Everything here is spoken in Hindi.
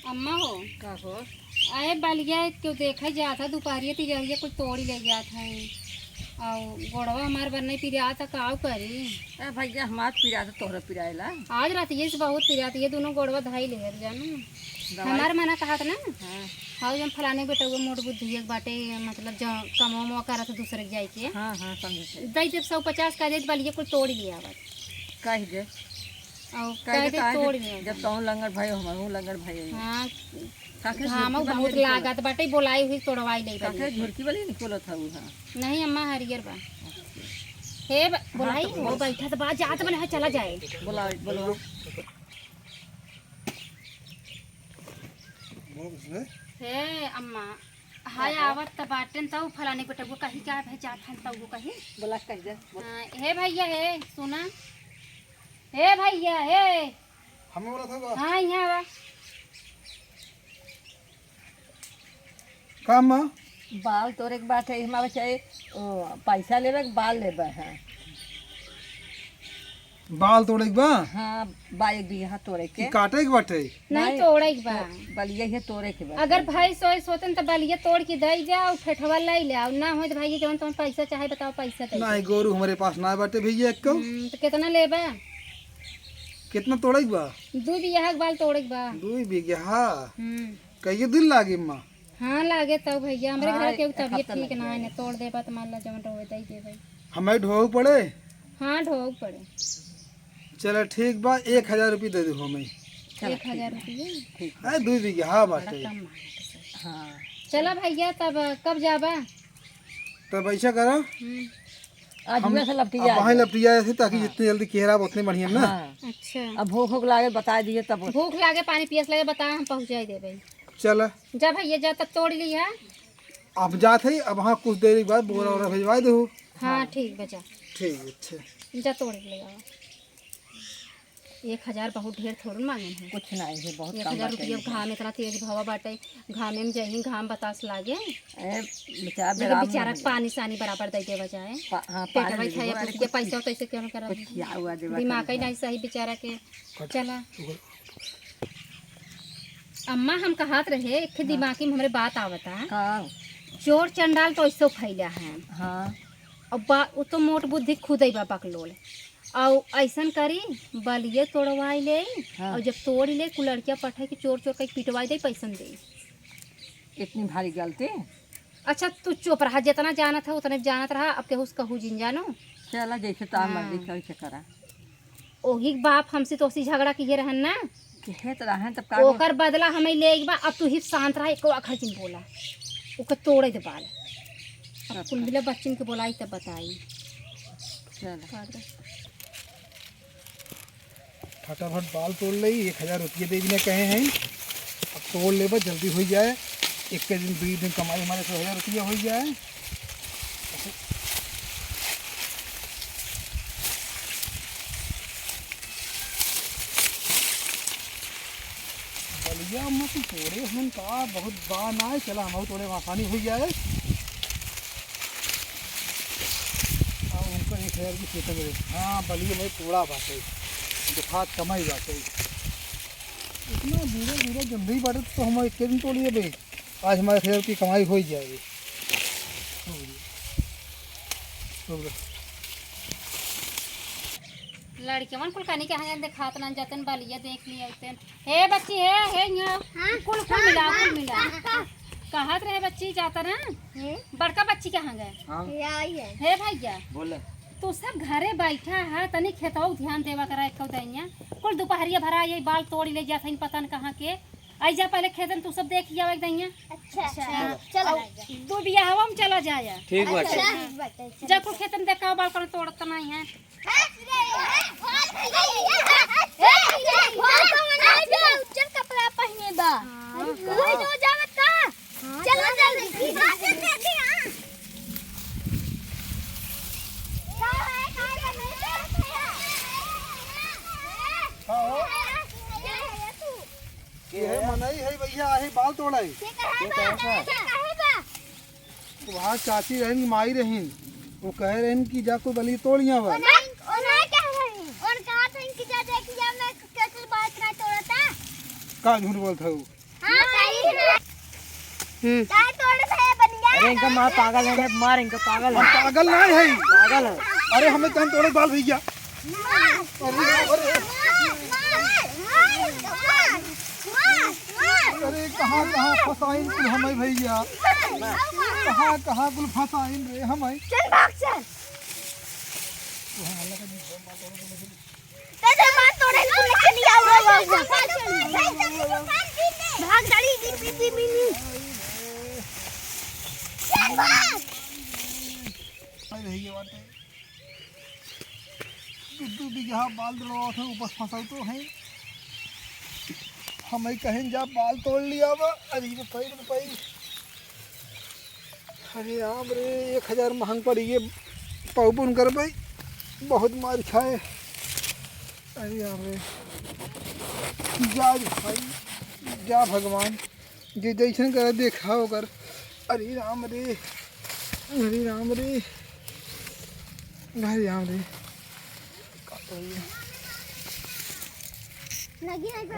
अम्मा हो का हो अरे बलिया क्यों देखा जा था दोपहरिया तिजरिया कुछ तोड़ ही ले गया था और गोड़वा हमारे बनने पिरिया था काव करी ए भैया हमार पिरा तो तोहरा पिराएला आज रात ये से बहुत पिरिया ये दोनों गोड़वा धाई ले जानो हमारे मना कहा था ना हाँ हाँ जब फलाने बेटा वो मोट बुद्धि एक बाटे मतलब जो कमो मो करा था दूसरे के जाए के हाँ हाँ समझे दई जब 150 का दे बलिया कुछ तोड़ लिया बस कह दे और कह कह दे दे तोड़ लिया जब तो लंगर भाई हमारू लंगर भाई हाँ काके घामो बहुत लागत बाटे बोलाई हुई तोड़वाई ले काके झुरकी वाली निकलो था वो हाँ नहीं अम्मा हरियर बा हे बोलाई वो बैठा तो बात जात बने चला जाए बोला बोलो हे अम्मा हाय आवत त बाटन त फलाने को टगो कहीं क्या है जात हन त वो कहीं बोला कह दे हे भैया हे सुना हे भैया हे हमें बोला था हां यहां बा काम मां बाल तोरे के बात है हमारे चाहे पैसा लेबे के बाल लेबे है बाल तोड़े के बा हाँ बाइक भी यहाँ तोड़े के काटे के बाटे नहीं तोड़े के बा बलिया ये तोड़े के बा अगर भाई सोए सोतन त बलिया तोड़ के दई जाओ फेठवा ले ले आओ ना हो त भाई जवन तुम पैसा चाहे बताओ पैसा दे नहीं गोरू हमारे पास ना बाटे भैया एक को तो कितना लेबा कितना तोड़े के बा दू बियाह के बाल तोड़े के बा 2 बीघा कई दिन लागे मां हाँ लागे तब भैया हमरे हाँ, घर के एक तबियत हफ्ता ठीक लगे। ना है तोड़ देबा त मान ला जवन रोए दई देबे हमें ढोग पड़े हाँ ढोक पड़े चलो ठीक बा 1000 रुपये दे दो हमें 1000 रुपये है 2 बीघा बाटे कम मांगे तो सही। हाँ चला भैया तब कब जाबा तब ऐसा करो आज हम हुए से लपटी अब जा वहाँ लपटिया ऐसे ताकि जितनी जल्दी केहरा उतने बढ़िया ना हाँ अच्छा अब भूख भूख लागे बता दिए तब भूख लागे पानी पियस लगे बता हम पहुँचा देबे चल जा भैया जा तब तोड़ लिया अब जाते ही अब वहाँ कुछ देर के बाद बोरा वोरा भिजवा दो हाँ ठीक बचा ठीक है अच्छा जा तोड़ ले आओ 1000 बहुत ढेर थोड़ा मांगे हैं कुछ नहीं है बहुत 1000 रुपया घाम इतना तेज भावा बाटे घामे में जही घाम बतास लागे बेचारा लेकिन बेचारा पानी सानी बराबर दे देवा जाए हाँ पेट भाई खाया कुछ के पैसा तैसे क्यों करा क्या हुआ देवा दिमाग ही नहीं सही बेचारा के चला अम्मा हम कहत रहे एक दिमागी में हमरे बात आवता हाँ चोर चंडाल तो ऐसो फैला है हाँ और वो तो मोट बुद्धि खुद ही बाबा के लोल और ऐसन करी बलिए तोड़वाई ले हाँ। और जब तोड़ ले कुल लड़कियाँ पठे के चोर चोर के पिटवाई दे पैसन दे इतनी भारी गलती अच्छा तू चुप रहा जितना जाना था उतना जानत रहा अब केहू कहू जिन जानो चला जैसे तार मर्जी कैसे करा ओही बाप हमसे तो उसी झगड़ा किए रहन ना कहे तो रहे तब का ओकर बदला हमें ले एक बार अब तू ही शांत रहा एको अखर जिन बोला ओके तोड़े दे बाल अब कुल मिला बच्चन के बोलाई तब बताई चला फटाफट बाल तोड़ ले 1000 रुपये दे देने कहे हैं अब तोड़ ले बस जल्दी हो जाए एक के दिन 2 दिन कमाई हमारे 1000 रुपया हो जाए बलिया अम्मा तू तोड़े हम का बहुत बा ना है चला हम तोड़े में आसानी हो जाए हाँ उनको 1000 की खेत में हाँ बलिया में तोड़ा बाटे हाथ कमाई बाटे इतना धीरे धीरे जल्दी बाटे तो हम एक दिन तोड़िए भाई आज हमारे 1000 की कमाई हो जाएगी लड़कियां कुल कनी के हां देखात ना जतन बलिया देख लिया तन हे बच्ची हे यहाँ कुल कुल मिला कहत रहे बच्ची जाता ना बड़का बच्ची कहाँ गए हे भैया बोले तू सब घरे बैठा है तनी खेतौ ध्यान देवा करा एक दैया कुल दोपहरिया भरा ये बाल तोड़ी ले जात पता न कहाँ के आई जा पहले खेतन तू सब देख जाओ एक दैया अच्छा चलो दो बिया हवा में चला जाया ठीक बात जा कुल खेतन देखा बाल कर तोड़त नहीं है कपड़ा पहने बा जो जावत का चलो जल्दी ये है मनाई है भैया आहे बाल तोड़ाई वहाँ चाची रहन माई रहन वो कह रहन कि जा कोई बली तोड़िया बा का झूठ बोलता हूँ काय तोड़ से बन गया अरे इनका माँ पागल है, मार इनका पागल हम है, पागल नहीं है। पागल है। अरे हमें कहीं तोड़े बाल भैया। अरे कहाँ कहाँ फसाइन कुल हमें भैया, कहाँ कहाँ कुल फसाइन रे हमें। चल भाग चल तेरे मां तोड़े को लेके नहीं आओ भाग गाड़ी दी मिनी चल भाग भैया बात है बिद्दू भी यहाँ बाल दड़वा थे ऊपर फंसाई तो है हमें कहीं जा बाल तोड़ लिया बा। अरे रुपये अरे राम रे 1000 महंग पड़ी ये पाउपुन कर भाई बहुत मार खाए। अरे राम रे जा भाई जा भगवान जे जैसन कर देखा होकर। अरे राम रे अरे राम रे अरे राम रे लगी नहीं